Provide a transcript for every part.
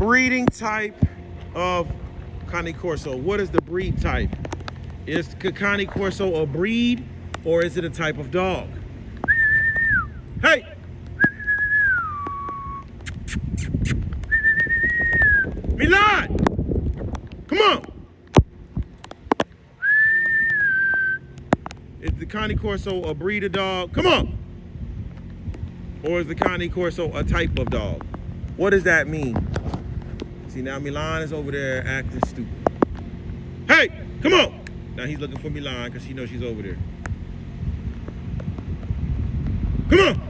breeding type of Cane Corso. What is the breed type? Is Cane Corso a breed or is it a type of dog? Hey! Milan! Come on! Is the Cane Corso a breed of dog? Come on! Or is the Cane Corso a type of dog? What does that mean? See, now Milan is over there acting stupid. Hey, come on! Now he's looking for Milan because she knows she's over there. Come on!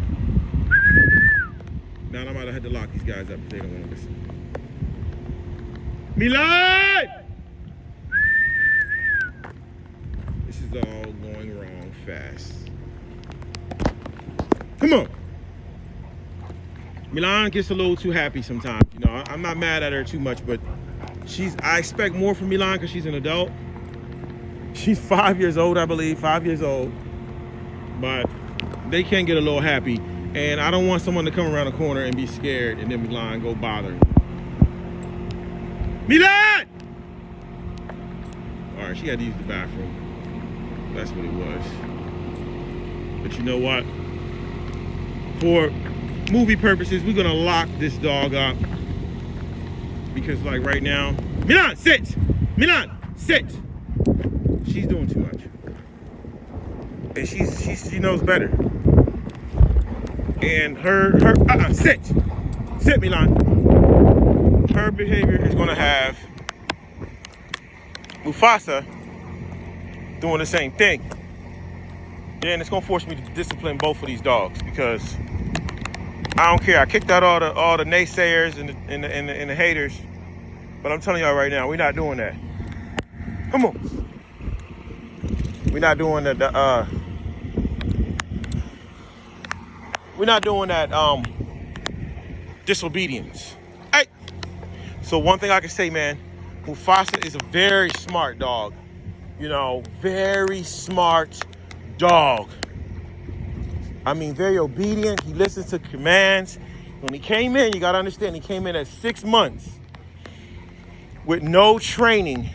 Now I'm about to have to lock these guys up if they don't want to listen. Milan! This is all going wrong fast. Come on! Milan gets a little too happy sometimes. You know, I'm not mad at her too much, but I expect more from Milan because she's an adult. She's 5 years old, I believe, 5 years old. But they can get a little happy. And I don't want someone to come around the corner and be scared and then Milan go bother. Milan! All right, she had to use the bathroom. That's what it was. But you know what? For movie purposes, we're gonna lock this dog up because, like, right now, Milan, sit! Milan, sit! She's doing too much, and she knows better. And her sit, Milan. Her behavior is gonna have Mufasa doing the same thing. Then it's gonna force me to discipline both of these dogs because I don't care. I kicked out all the naysayers and the haters, but I'm telling y'all right now, we're not doing that. Come on. We're not doing we're not doing that disobedience. Hey. So one thing I can say, man, Mufasa is a very smart dog. You know, very smart dog. I mean, very obedient. He listens to commands. When he came in, you got to understand, he came in at 6 months with no training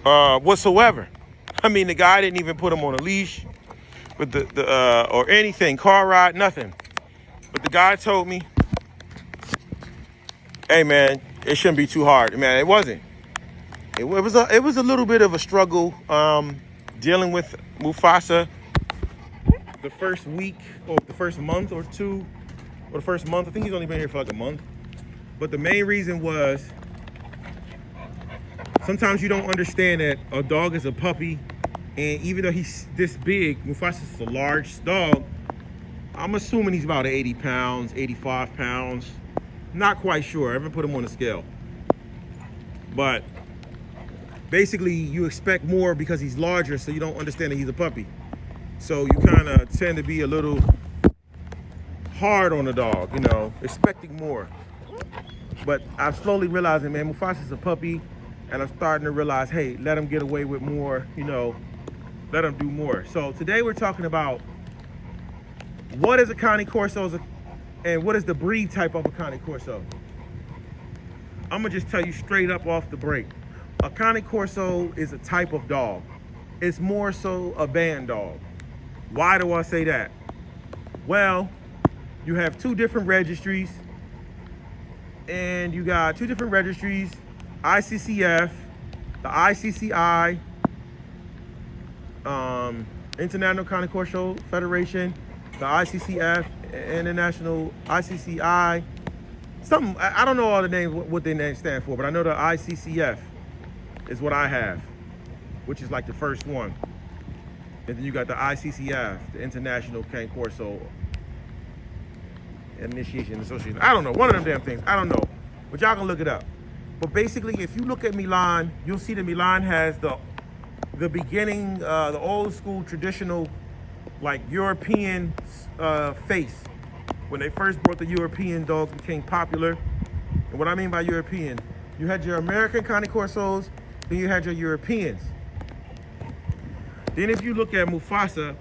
whatsoever. I mean, the guy didn't even put him on a leash with or anything, car ride, nothing. But the guy told me, hey, man, it shouldn't be too hard. Man, it wasn't. It was a little bit of a struggle dealing with Mufasa. The first week or the first month or two, or the first month, I think he's only been here for like a month. But the main reason was sometimes you don't understand that a dog is a puppy, and even though he's this big, Mufasa's a large dog. I'm assuming he's about 80 pounds, 85 pounds. Not quite sure. I haven't put him on a scale. But basically, you expect more because he's larger, so you don't understand that he's a puppy. So you kind of tend to be a little hard on the dog, you know, expecting more. But I'm slowly realizing, man, Mufasa's a puppy, and I'm starting to realize, hey, let him get away with more, you know, let him do more. So today we're talking about what is a Cane Corso and what is the breed type of a Cane Corso. I'm gonna just tell you straight up off the break. A Cane Corso is a type of dog. It's more so a band dog. Why do I say that? Well, you have two different registries, and you got two different registries, ICCF, the ICCI, International Cane Corso Federation, the ICCF, International ICCI, something, I don't know all the names, what their names stand for, but I know the ICCF is what I have, which is like the first one. And then you got the ICCF, the International Cane Corso Initiation Association. I don't know, one of them damn things. I don't know, but y'all can look it up. But basically, if you look at Milan, you'll see that Milan has the beginning, the old school traditional, like European face. When they first brought the European dogs became popular. And what I mean by European, you had your American Cane Corsos, then you had your Europeans. Then if you look at Mufasa,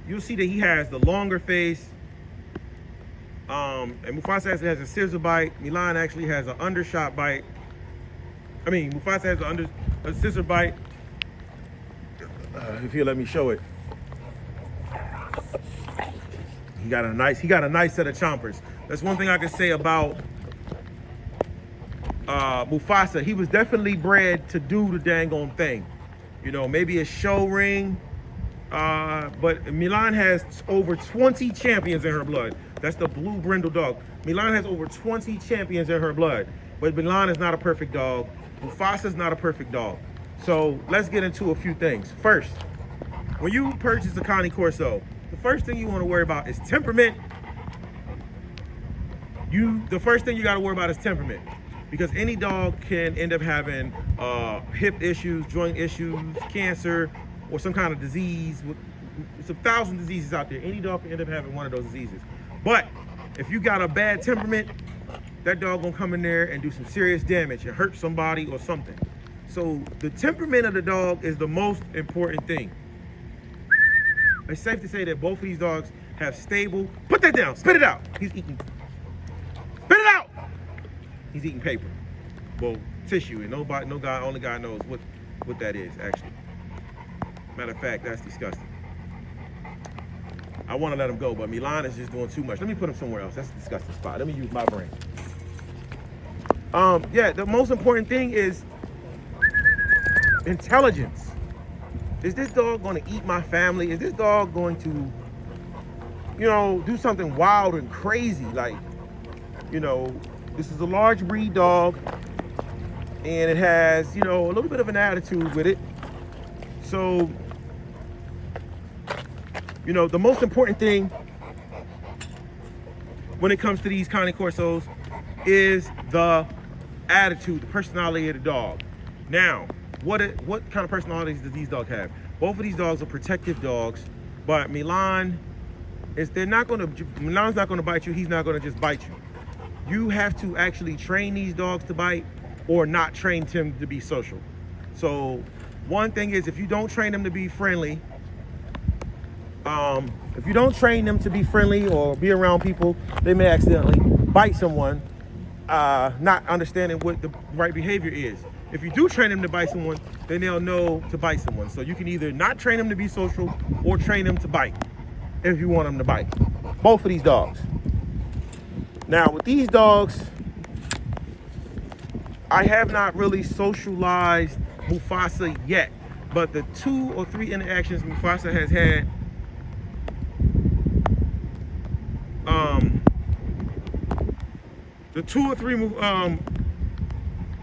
you'll see that he has the longer face. And Mufasa has a scissor bite. Milan actually has an undershot bite. Mufasa has a scissor bite. If he'll let me show it. He got a nice set of chompers. That's one thing I can say about Mufasa. He was definitely bred to do the dang on thing. Maybe a show ring. But Milan has over 20 champions in her blood. That's the blue brindle dog. Milan has over 20 champions in her blood. But Milan is not a perfect dog. Mufasa is not a perfect dog. So let's get into a few things. First, when you purchase a Cane Corso, the first thing you want to worry about is temperament. The first thing you got to worry about is temperament, because any dog can end up having hip issues, joint issues, cancer, or some kind of disease. There's 1,000 diseases out there. Any dog can end up having one of those diseases. But if you got a bad temperament, that dog gonna come in there and do some serious damage and hurt somebody or something. So the temperament of the dog is the most important thing. It's safe to say that both of these dogs have stable. Put that down. Spit it out. He's eating. Spit it out. He's eating paper. Well, tissue, and only God knows what that is actually. Matter of fact, that's disgusting. I want to let him go, but Milan is just doing too much. Let me put him somewhere else. That's a disgusting spot. Let me use my brain. The most important thing is intelligence. Is this dog going to eat my family? Is this dog going to, do something wild and crazy? Like, this is a large breed dog, and it has, a little bit of an attitude with it. So, the most important thing when it comes to these Cane Corsos is the attitude, the personality of the dog. Now, what kind of personalities does these dogs have? Both of these dogs are protective dogs, but Milan's not going to bite you. He's not going to just bite you. You have to actually train these dogs to bite, or not train them to be social. So one thing is, if you don't train them to be friendly, or be around people, they may accidentally bite someone, not understanding what the right behavior is. If you do train them to bite someone, then they'll know to bite someone. So you can either not train them to be social or train them to bite if you want them to bite. Both of these dogs. Now with these dogs, I have not really socialized Mufasa yet, but the 2 or 3 interactions Mufasa has had,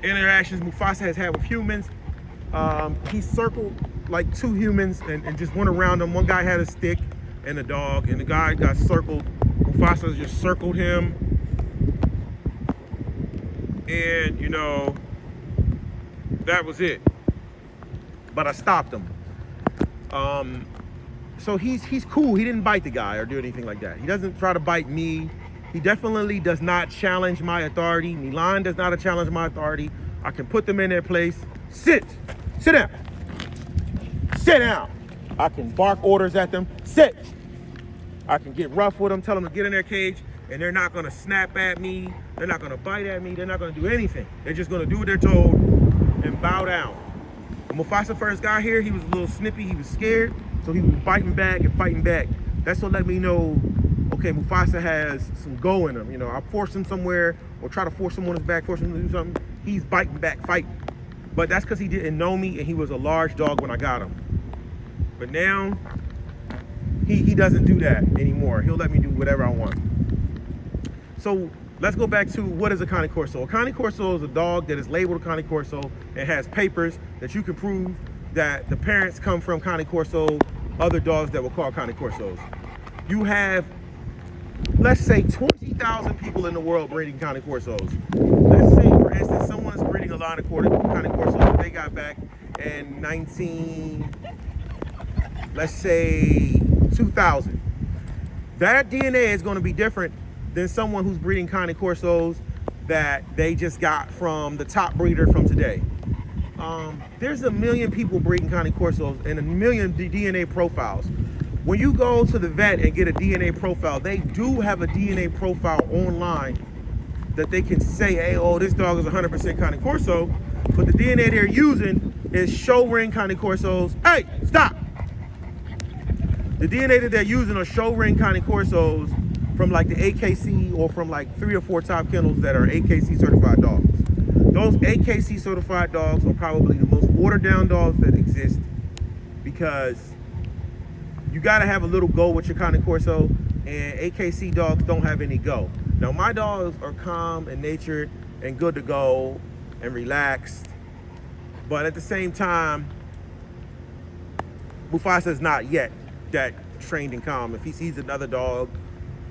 interactions Mufasa has had with humans, he circled like 2 humans and just went around them. One guy had a stick and a dog, and the guy got circled. Mufasa just circled him, and that was it. But I stopped him. So he's cool. He didn't bite the guy or do anything like that. He doesn't try to bite me. He definitely does not challenge my authority. Milan does not challenge my authority. I can put them in their place. Sit down. Sit down. I can bark orders at them. Sit. I can get rough with them, tell them to get in their cage, and they're not gonna snap at me. They're not gonna bite at me. They're not gonna do anything. They're just gonna do what they're told and bow down. When Mufasa first got here, he was a little snippy. He was scared, so he was biting back and fighting back. That's what let me know, okay, Mufasa has some go in him. I force him somewhere or try to force him on his back, force him to do something. He's biting back, fighting. But that's because he didn't know me, and he was a large dog when I got him. But now, he doesn't do that anymore. He'll let me do whatever I want. So let's go back to, what is a Cane Corso? A Cane Corso is a dog that is labeled a Cane Corso and has papers that you can prove that the parents come from Cane Corso, other dogs that were called Cane Corsos. You have, let's say, 20,000 people in the world breeding Cane Corsos. Let's say, for instance, someone's breeding a line of Cane Corsos. They got back in 2000. That DNA is going to be different than someone who's breeding Cane Corsos that they just got from the top breeder from today. There's a million people breeding Cane Corsos and a million DNA profiles. when you go to the vet and get a DNA profile, they do have a DNA profile online that they can say, hey, oh, this dog is 100% Cane Corso, but the DNA they're using is show ring Cane Corsos. Hey, stop! The DNA that they're using are show ring Cane Corsos from like the AKC or from like 3 or 4 top kennels that are AKC certified dogs. Those AKC certified dogs are probably the most watered down dogs that exist, because you gotta have a little go with your Cane Corso, and AKC dogs don't have any go. Now my dogs are calm and natured and good to go and relaxed, but at the same time, Mufasa's not yet that trained and calm. If he sees another dog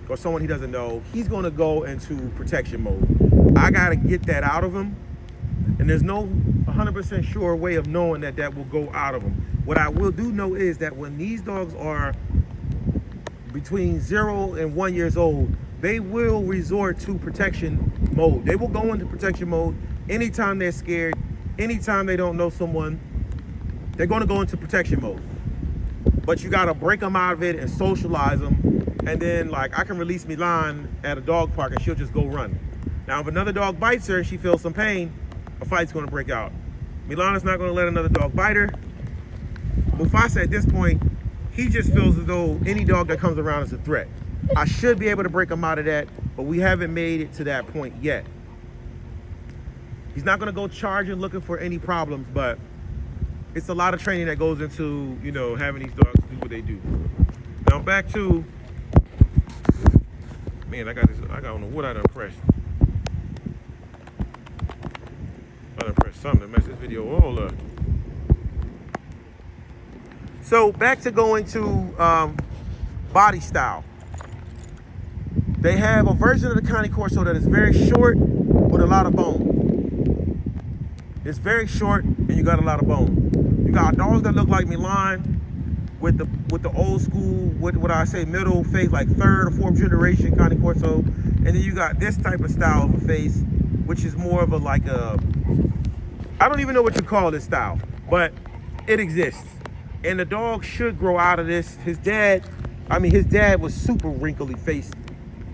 or someone he doesn't know, he's gonna go into protection mode. I gotta get that out of him, and there's no 100% sure way of knowing that that will go out of him. What I will do know is that when these dogs are between 0 and 1 years old, they will resort to protection mode. They will go into protection mode anytime they're scared, anytime they don't know someone, they're gonna go into protection mode. But you gotta break them out of it and socialize them. And then, like, I can release Milan at a dog park and she'll just go run. Now, if another dog bites her and she feels some pain, a fight's gonna break out. Milan is not gonna let another dog bite her. Mufasa at this point, he just feels as though any dog that comes around is a threat. I should be able to break him out of that, but we haven't made it to that point yet. He's not gonna go charging looking for any problems, but it's a lot of training that goes into, you know, having these dogs do what they do. Now back to, man, I don't know what I done pressed. I done pressed something to mess this video all up. So back to going to body style. They have a version of the Cane Corso that is very short with a lot of bone. It's very short and you got a lot of bone. You got dogs that look like Milan with the old school, what I say, middle face, like 3rd or 4th generation Cane Corso. And then you got this type of style of a face, which is more of a like a, I don't even know what you call this style, but it exists. And the dog should grow out of this. His dad was super wrinkly faced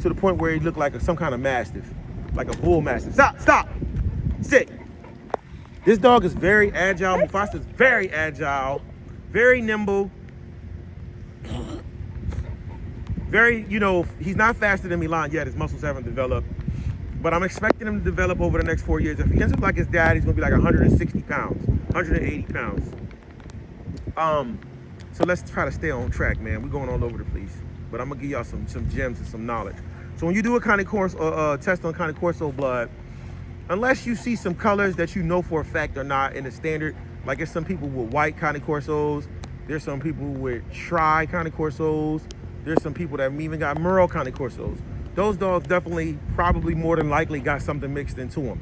to the point where he looked like some kind of mastiff, like a bull mastiff. Stop, sit. This dog is very agile. Mufasa's very agile, very nimble. Very, you know, he's not faster than Milan yet. His muscles haven't developed, but I'm expecting him to develop over the next 4 years. If he ends up like his dad, he's gonna be like 160 pounds, 180 pounds. So let's try to stay on track, man. We're going all over the place, but I'm gonna give y'all some gems and some knowledge. So when you do a Cane Corso test on Cane Corso blood, unless you see some colors that you know for a fact are not in the standard, like there's some people with white Cane Corsos, there's some people with tri Cane Corsos, there's some people that have even got Merle Cane Corsos. Those dogs definitely, probably more than likely got something mixed into them.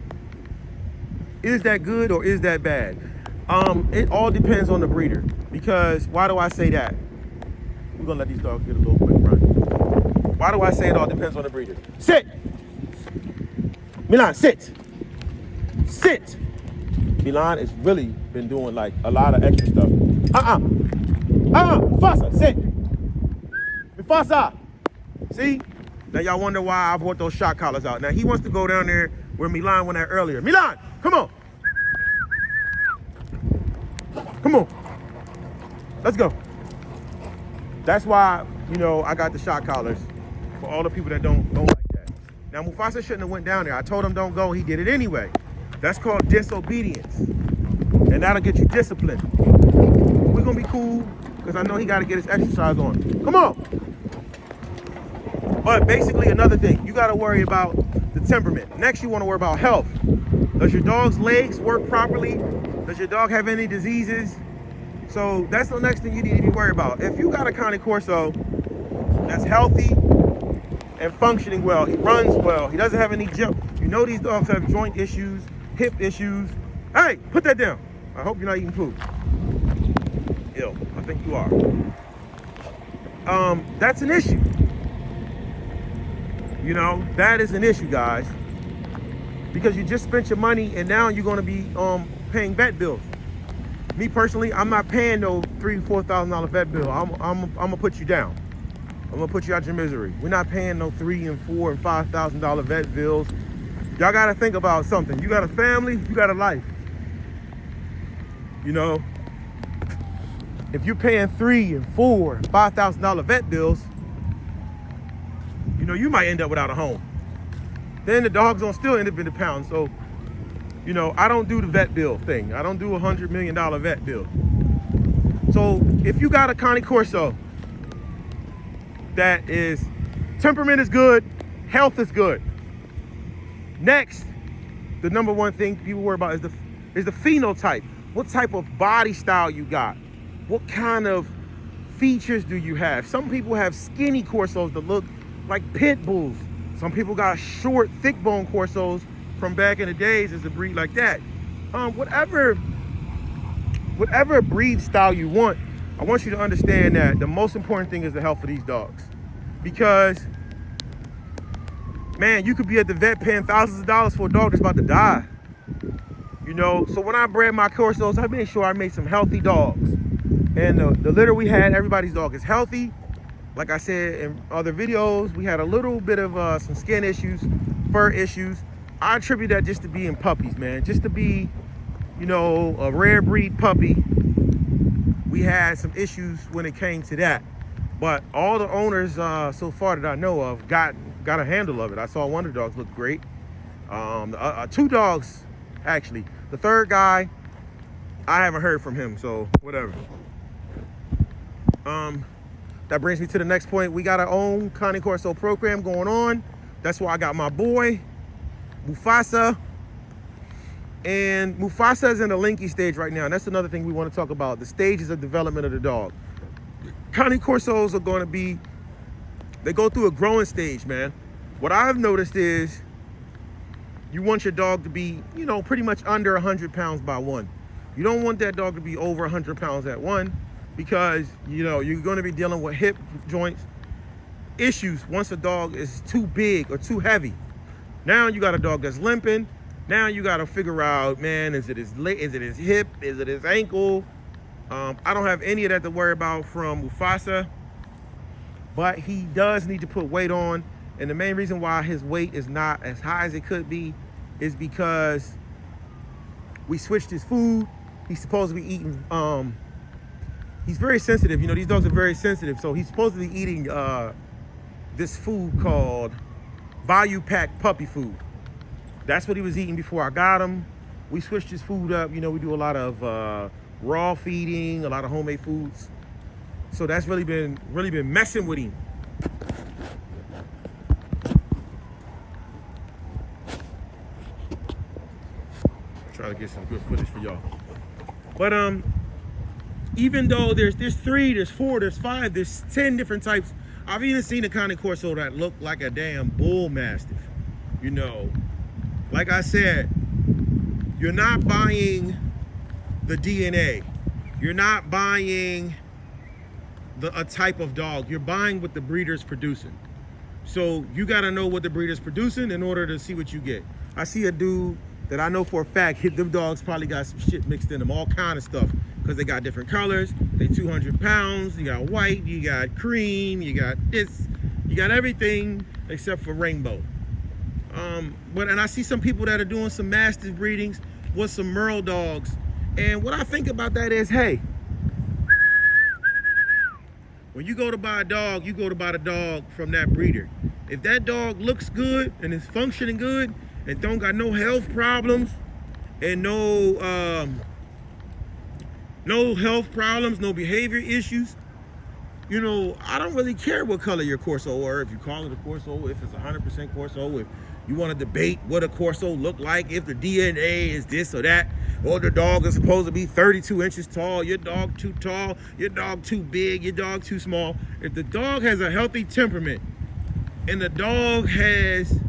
Is that good or is that bad? It all depends on the breeder. Because, why do I say that? We're gonna let these dogs get a little quick run. Why do I say it all depends on the breeder? Sit! Milan, sit! Sit! Milan has really been doing like a lot of extra stuff. Mufasa, sit! Mufasa! See? Now y'all wonder why I brought those shock collars out. Now he wants to go down there where Milan went at earlier. Milan, come on! Come on. Let's go. That's why, you know, I got the shock collars for all the people that don't like that. Now Mufasa shouldn't have went down there. I told him don't go, he did it anyway. That's called disobedience. And that'll get you disciplined. We're gonna be cool, because I know he gotta get his exercise on. Come on. But basically another thing, you gotta worry about the temperament. Next, you wanna worry about health. Does your dog's legs work properly? Does your dog have any diseases? So that's the next thing you need to be worried about. If you got a Cane Corso that's healthy and functioning well, he runs well, he doesn't have any jump. You know these dogs have joint issues, hip issues. Hey, put that down. I hope you're not eating poop. Ew, I think you are. That's an issue. You know, that is an issue, guys. Because you just spent your money and now you're gonna be paying vet bills. Me personally, I'm not paying no $3,000-$4,000 vet bill. I'm gonna put you down. I'm gonna put you out your misery. We're not paying no $3,000 and $4,000 and $5,000 vet bills. Y'all gotta think about something. You got a family, you got a life. You know, if you're paying $3,000 and $4,000 and $5,000 vet bills, you know, you might end up without a home. Then the dog's gonna still end up in the pound. So, you know, I don't do the vet bill thing. I don't do $100 million vet bill. So if you got a Cane Corso that is, temperament is good, health is good. Next, the number one thing people worry about is the phenotype. What type of body style you got? What kind of features do you have? Some people have skinny Corsos that look like pit bulls. Some people got short, thick bone Corsos from back in the days as a breed like that. Whatever breed style you want, I want you to understand that the most important thing is the health of these dogs. Because, man, you could be at the vet paying thousands of dollars for a dog that's about to die. You know, so when I bred my Corsos, I made sure I made some healthy dogs. And the litter we had, everybody's dog is healthy. Like I said in other videos, we had a little bit of some skin issues, fur issues. I attribute that just to being puppies, man. Just to be, you know, a rare breed puppy. We had some issues when it came to that. But all the owners so far that I know of got a handle of it. I saw one of the dogs look great. Two dogs, actually. The third guy, I haven't heard from him, so whatever. That brings me to the next point. We got our own Cane Corso program going on. That's why I got my boy, Mufasa. And Mufasa is in the linky stage right now. And that's another thing we want to talk about, the stages of development of the dog. Cane Corsos are going to be, they go through a growing stage, man. What I've noticed is you want your dog to be, you know, pretty much under 100 pounds by one. You don't want that dog to be over 100 pounds at one, because, you know, you're going to be dealing with hip joints issues once a dog is too big or too heavy. Now you got a dog that's limping. Now you got to figure out, man, is it his hip? Is it his ankle? I don't have any of that to worry about from Mufasa, but he does need to put weight on. And the main reason why his weight is not as high as it could be is because we switched his food. He's supposed to be eating, he's very sensitive. You know, these dogs are very sensitive. So he's supposed to be eating this food called Value Pack puppy food. That's what he was eating before I got him. We switched his food up. You know, we do a lot of raw feeding, a lot of homemade foods. So that's really been messing with him. Try to get some good footage for y'all. But even though there's 3, there's 4, there's 5, there's 10 different types. I've even seen a Cane Corso that look like a damn bull mastiff. You know, like I said, you're not buying the DNA. You're not buying a type of dog. You're buying what the breeder's producing. So you got to know what the breeder's producing in order to see what you get. I see a dude that I know for a fact, them dogs probably got some shit mixed in them, all kind of stuff, because they got different colors. They 200 pounds. You got white, you got cream, you got this, you got everything except for rainbow. And I see some people that are doing some mastiff breedings with some Merle dogs. And what I think about that is, hey, when you go to buy a dog, you go to buy the dog from that breeder. If that dog looks good and is functioning good and don't got no health problems and no health problems, no behavior issues, you know, I don't really care what color your Corso, or if you call it a Corso, if it's 100% Corso, if you want to debate what a Corso look like, if the DNA is this or that, or the dog is supposed to be 32 inches tall, your dog too tall, your dog too big, your dog too small. If the dog has a healthy temperament and the dog has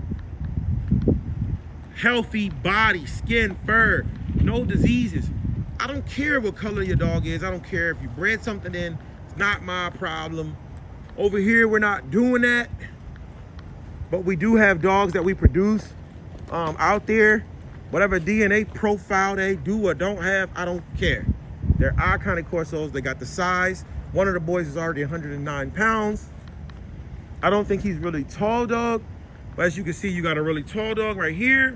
healthy body, skin, fur, no diseases, I don't care what color your dog is. I don't care if you bred something in. It's not my problem. Over here, we're not doing that. But we do have dogs that we produce out there. Whatever DNA profile they do or don't have, I don't care. They're our kind of Corsos. They got the size. One of the boys is already 109 pounds. I don't think he's really tall dog, but as you can see, you got a really tall dog right here.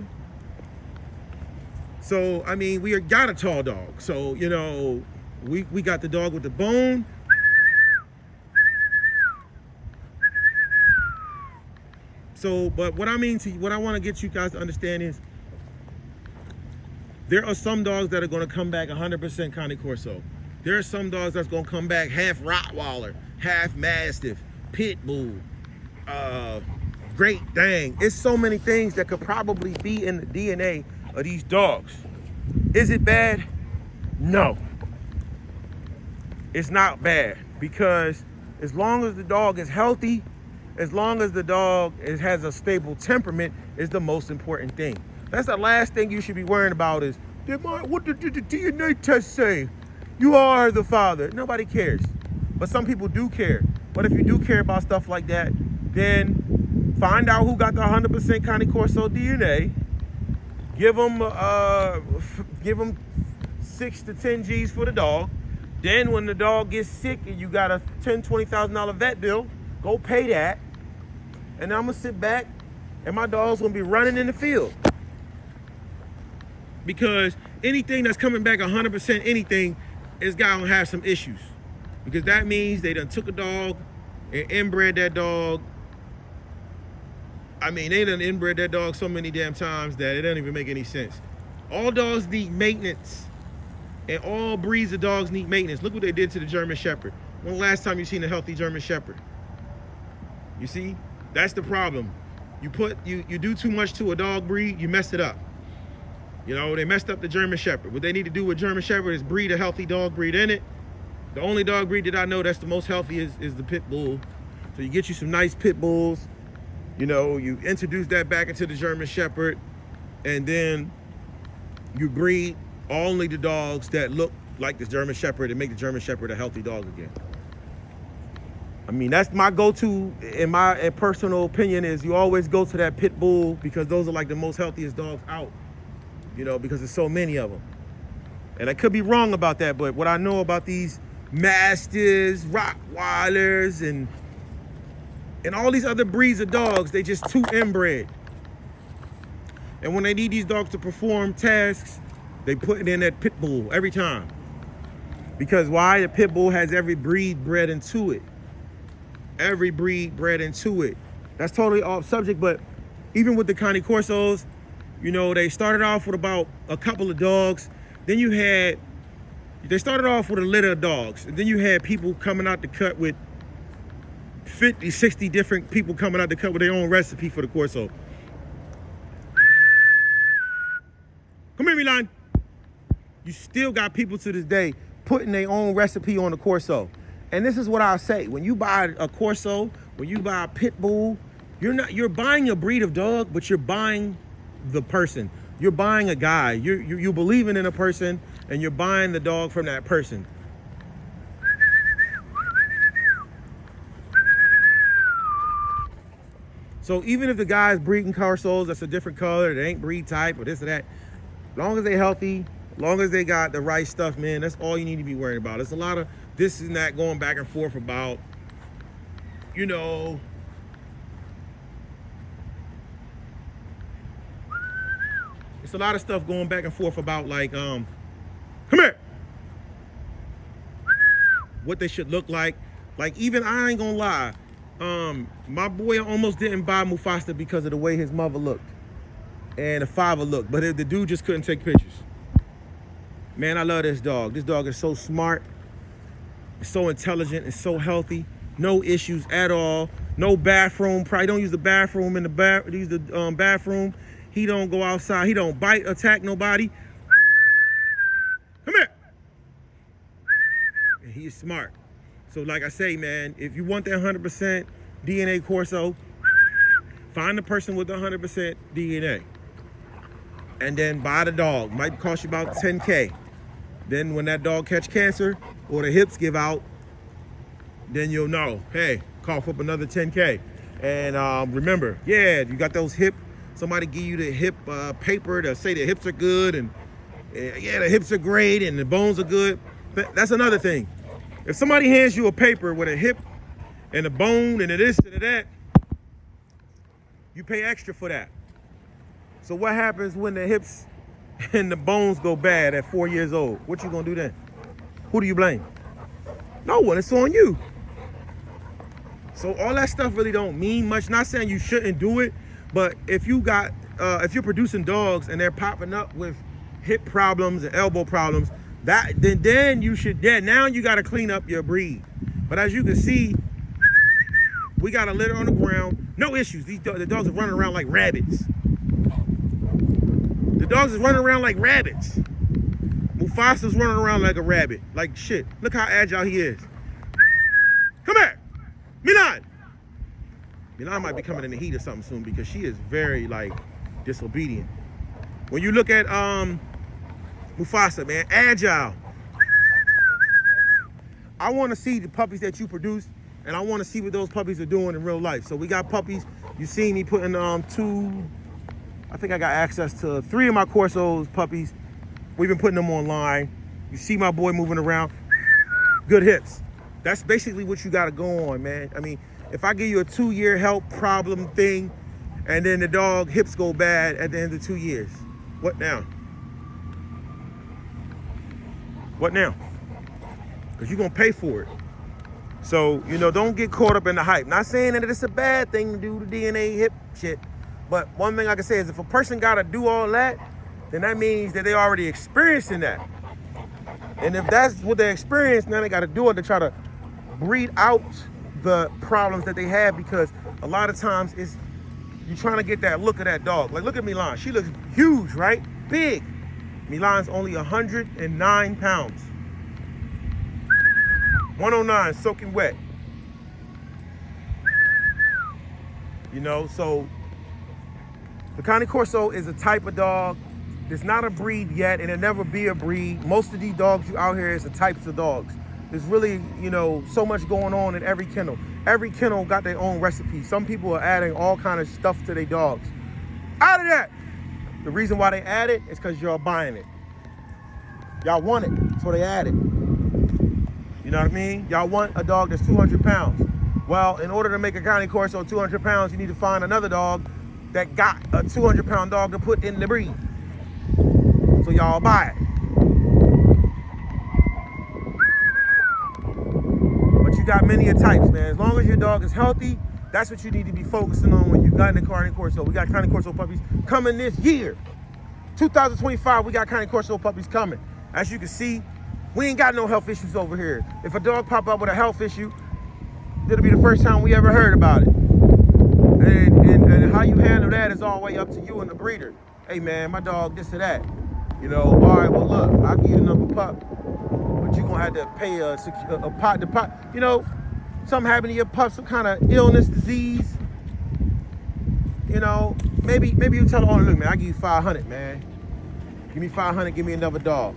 So, I mean, we got a tall dog. So, you know, we got the dog with the bone. So, but what I want to get you guys to understand is there are some dogs that are going to come back 100% Cane Corso. There are some dogs that's going to come back half Rottweiler, half Mastiff, Pit Bull, Great Dane. It's so many things that could probably be in the DNA of these dogs. Is it bad? No. It's not bad, because as long as the dog is healthy, as long as the dog has a stable temperament, is the most important thing. That's the last thing you should be worrying about is, what did the DNA test say? You are the father. Nobody cares. But some people do care. But if you do care about stuff like that, then find out who got the 100% Cane Corso DNA. Give them 6 to 10 G's for the dog. Then when the dog gets sick and you got a $10,000, $20,000 vet bill, go pay that. And I'm gonna sit back and my dog's gonna be running in the field. Because anything that's coming back 100% anything is gonna have some issues. Because that means they done took a dog and inbred that dog. I mean, they done inbred that dog so many damn times that it doesn't even make any sense. All dogs need maintenance. And all breeds of dogs need maintenance. Look what they did to the German Shepherd. When the last time you seen a healthy German Shepherd? You see? That's the problem. You do too much to a dog breed, you mess it up. You know, they messed up the German Shepherd. What they need to do with German Shepherd is breed a healthy dog breed in it. The only dog breed that I know that's the most healthy is the Pit Bull. So you get you some nice Pit Bulls. You know, you introduce that back into the German Shepherd, and then you breed only the dogs that look like the German Shepherd and make the German Shepherd a healthy dog again. I mean, that's my go-to, in my personal opinion, is you always go to that Pit Bull, because those are like the most healthiest dogs out, you know, because there's so many of them. And I could be wrong about that, but what I know about these Mastiffs, Rottweilers, and all these other breeds of dogs, they just too inbred. And when they need these dogs to perform tasks, they put it in that Pit Bull every time. Because why? The Pit Bull has every breed bred into it. Every breed bred into it. That's totally off subject, but even with the Cane Corsos, you know, they started off with about a couple of dogs. Then they started off with a litter of dogs. And then you had people coming out the cut with 50, 60 different people coming out the cut with their own recipe for the Corso. Come here, Milan. You still got people to this day putting their own recipe on the Corso. And this is what I'll say. When you buy a Corso, when you buy a Pit Bull, you're buying a breed of dog, but you're buying the person. You're buying a guy. You're believing in a person, and you're buying the dog from that person. So even if the guy's breeding Corsos that's a different color, they ain't breed type or this or that, as long as they're healthy, as long as they got the right stuff, man, that's all you need to be worried about. There's a lot of this and that going back and forth about, you know, it's a lot of stuff going back and forth about, like, come here, what they should look like. Like, even, I ain't gonna lie, my boy almost didn't buy Mufasa because of the way his mother looked and the father looked, but the dude just couldn't take pictures. Man, I love this dog. This dog is so smart, it's so intelligent, it's so healthy, no issues at all, no bathroom, probably don't use the bathroom in the bathroom. He don't go outside, he don't bite, attack nobody. Come here. And he is smart. So like I say, man, if you want that 100% DNA Corso, find the person with the 100% DNA. And then buy the dog. Might cost you about 10K. Then when that dog catch cancer or the hips give out, then you'll know, hey, cough up another 10K. And remember, yeah, you got those hip, somebody give you the hip paper to say the hips are good, and yeah, the hips are great and the bones are good. That's another thing. If somebody hands you a paper with a hip and a bone and a this and a that, you pay extra for that. So what happens when the hips and the bones go bad at 4 years old? What you gonna do then? Who do you blame? No one, it's on you. So all that stuff really don't mean much. Not saying you shouldn't do it, but if you're producing dogs and they're popping up with hip problems and elbow problems, then you should, now you gotta clean up your breed. But as you can see, we got a litter on the ground, no issues. The dogs are running around like rabbits. The dogs is running around like rabbits. Mufasa's running around like a rabbit. Like shit. Look how agile he is. Come here. Milan. Milan might be coming in the heat or something soon because she is very like disobedient. When you look at Mufasa, man, agile. I want to see the puppies that you produce, and I want to see what those puppies are doing in real life. So we got puppies. You see me putting I think I got access to 3 of my Corso's puppies. We've been putting them online. You see my boy moving around. Good hips. That's basically what you got to go on, man. I mean, if I give you a 2-year health problem thing, and then the dog hips go bad at the end of 2 years, what now? What now? Because you're going to pay for it. So, don't get caught up in the hype. Not saying that it's a bad thing to do the DNA hip shit. But one thing I can say is if a person got to do all that, then that means that they already experiencing that. And if that's what they experience, now they got to do it to try to breed out the problems that they have, because a lot of times you're trying to get that look of that dog. Like, look at Milan. She looks huge, right? Big. Milan's only 109 pounds. 109, soaking wet. So the Cane Corso is a type of dog. It's not a breed yet, and it'll never be a breed. Most of these dogs you out here is the types of dogs. There's really, so much going on in every kennel. Every kennel got their own recipe. Some people are adding all kind of stuff to their dogs. Out of that! The reason why they add it is because y'all buying it. Y'all want it, so they add it. You know what I mean? Y'all want a dog that's 200 pounds. Well, in order to make a Cane Corso 200 pounds, you need to find another dog that got a 200-pound dog to put in the breed. So y'all buy it. But you got many types, man. As long as your dog is healthy, that's what you need to be focusing on when you got in the Cane Corso. We got Cane Corso puppies coming this year. 2025, we got Cane Corso puppies coming. As you can see, we ain't got no health issues over here. If a dog pop up with a health issue, it'll be the first time we ever heard about it. And how you handle that is all the way up to you and the breeder. Hey man, my dog this or that. All right, well look, I'll give you another pup, but you're gonna have to pay a pot to pot. Something happened to your pup, some kind of illness, disease. Maybe you tell the owner, look man, I'll give you 500, man. Give me 500, give me another dog.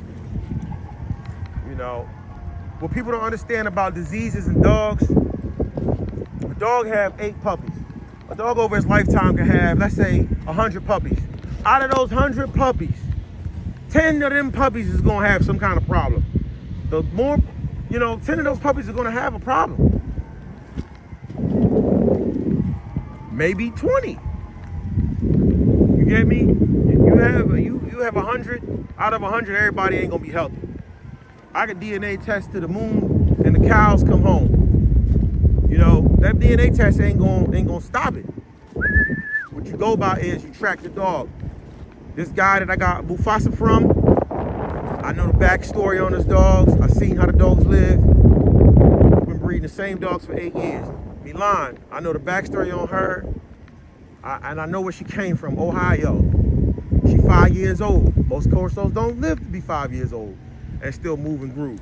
What people don't understand about diseases in dogs, a dog have 8 puppies. A dog over his lifetime can have, let's say, 100 puppies. Out of those 100 puppies, 10 of them puppies is gonna have some kind of problem. The more, 10 of those puppies are gonna have a problem. Maybe 20. You get me? You have 100, out of 100, everybody ain't gonna be healthy. I can DNA test to the moon and the cows come home. That DNA test ain't gonna stop it. What you go by is you track the dog. This guy that I got Mufasa from, I know the backstory on his dogs. I've seen how the dogs live. We've been breeding the same dogs for 8 years. Milan, I know the backstory on her. And I know where she came from, Ohio. She's 5 years old. Most Corsos don't live to be 5 years old and still move and groove.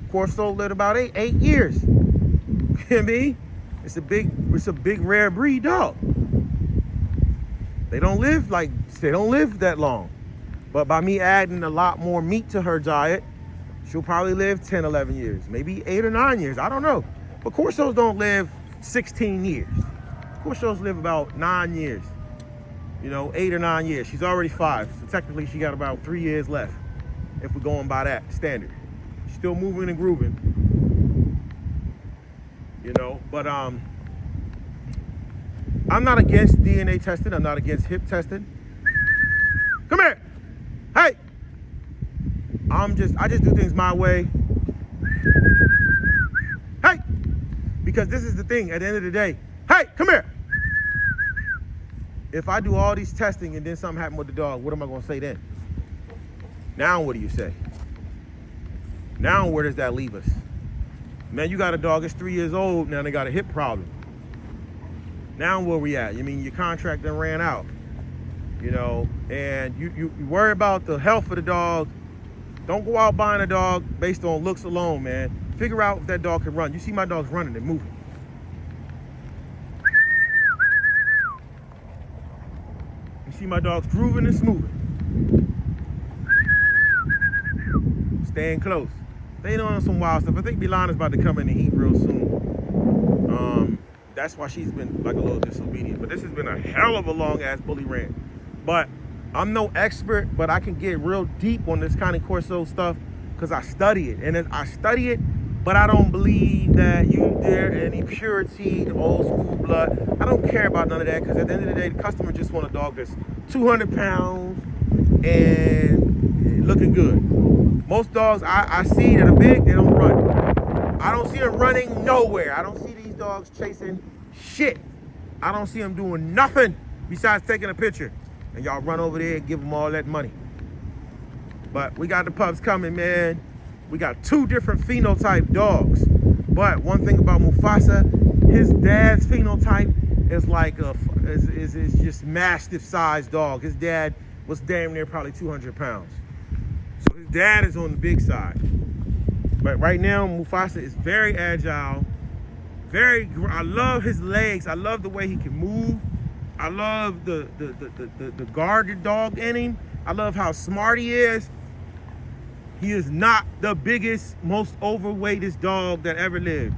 Corso lived about eight years. You hear me? It's a big rare breed dog. They don't live that long. But by me adding a lot more meat to her diet, she'll probably live 10, 11 years, maybe 8 or 9 years. I don't know. But Corsos don't live 16 years. Corsos live about 9 years. 8 or 9 years. She's already 5. So technically she got about 3 years left if we're going by that standard. Still moving and grooving. You know, but I'm not against DNA testing. I'm not against hip testing. Come here. Hey. I just do things my way. Hey. Because this is the thing, at the end of the day. Hey, come here. If I do all these testing and then something happened with the dog, what am I gonna say then? Now what do you say? Now where does that leave us? Man, you got a dog, it's 3 years old, now they got a hip problem. Now where we at? You mean your contract done ran out, you know, and you worry about the health of the dog. Don't go out buying a dog based on looks alone, man. Figure out if that dog can run. You see my dogs running and moving. You see my dogs grooving and smoothing. Staying close. They on some wild stuff. I think Milana's about to come in the heat real soon. That's why she's been like a little disobedient. But this has been a hell of a long ass bully rant. But I'm no expert, but I can get real deep on this kind of Corso stuff because I study it. And I study it, but I don't believe that there any purity, the old school blood. I don't care about none of that because at the end of the day, the customer just want a dog that's 200 pounds and looking good. Most dogs I see that are big, they don't run. I don't see them running nowhere. I don't see these dogs chasing shit. I don't see them doing nothing besides taking a picture. And y'all run over there and give them all that money. But we got the pups coming, man. We got 2 different phenotype dogs. But one thing about Mufasa, his dad's phenotype is like is just mastiff sized dog. His dad was damn near probably 200 pounds. So his dad is on the big side. But right now, Mufasa is very agile. I love his legs. I love the way he can move. I love the guarded dog in him. I love how smart he is. He is not the biggest, most overweightest dog that ever lived.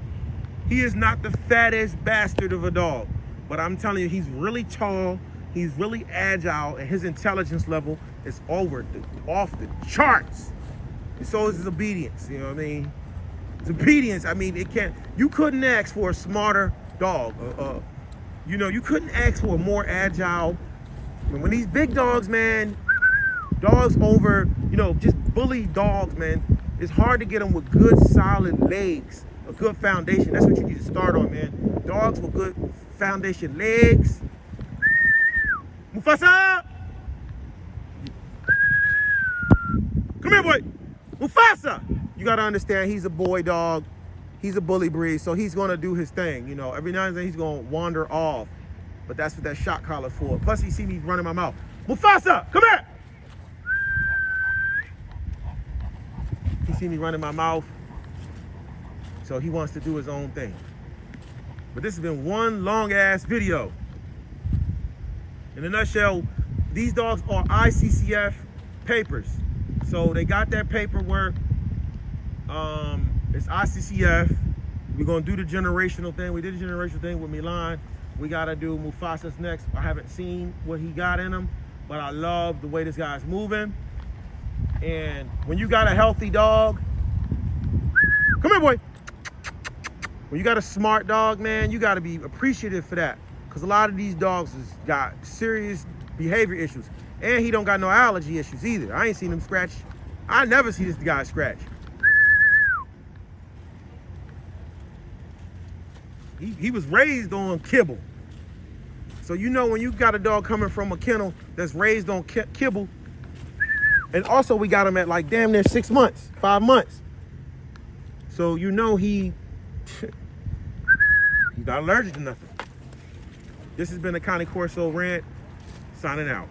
He is not the fattest bastard of a dog. But I'm telling you, he's really tall. He's really agile, and his intelligence level is off the charts. And so is his obedience. You know what I mean? His obedience. I mean, you couldn't ask for a smarter dog. You know, you couldn't ask for a more agile. When these big dogs, man, dogs over, you know, just bully dogs, man, it's hard to get them with good, solid legs, a good foundation. That's what you need to start on, man. Dogs with good foundation legs. Mufasa! Come here, boy. Mufasa! You got to understand, he's a boy dog. He's a bully breed, so he's going to do his thing. You know, every now and then he's going to wander off. But that's what that shock collar for. Plus, he see me running my mouth. Mufasa, come here! He see me running my mouth. So he wants to do his own thing. But this has been one long-ass video. In a nutshell, these dogs are ICCF papers. So they got that paperwork. It's ICCF. We're gonna do the generational thing. We did the generational thing with Milan. We gotta do Mufasa's next. I haven't seen what he got in him, but I love the way this guy's moving. And when you got a healthy dog, come here, boy. When you got a smart dog, man, you gotta be appreciative for that. Because a lot of these dogs has got serious behavior issues. And he don't got no allergy issues either. I ain't seen him scratch. I never see this guy scratch. He was raised on kibble. So you know when you got a dog coming from a kennel that's raised on kibble, and also we got him at like damn near 6 months, 5 months. So you know he's not allergic to nothing. This has been a Connie Corso rant, signing out.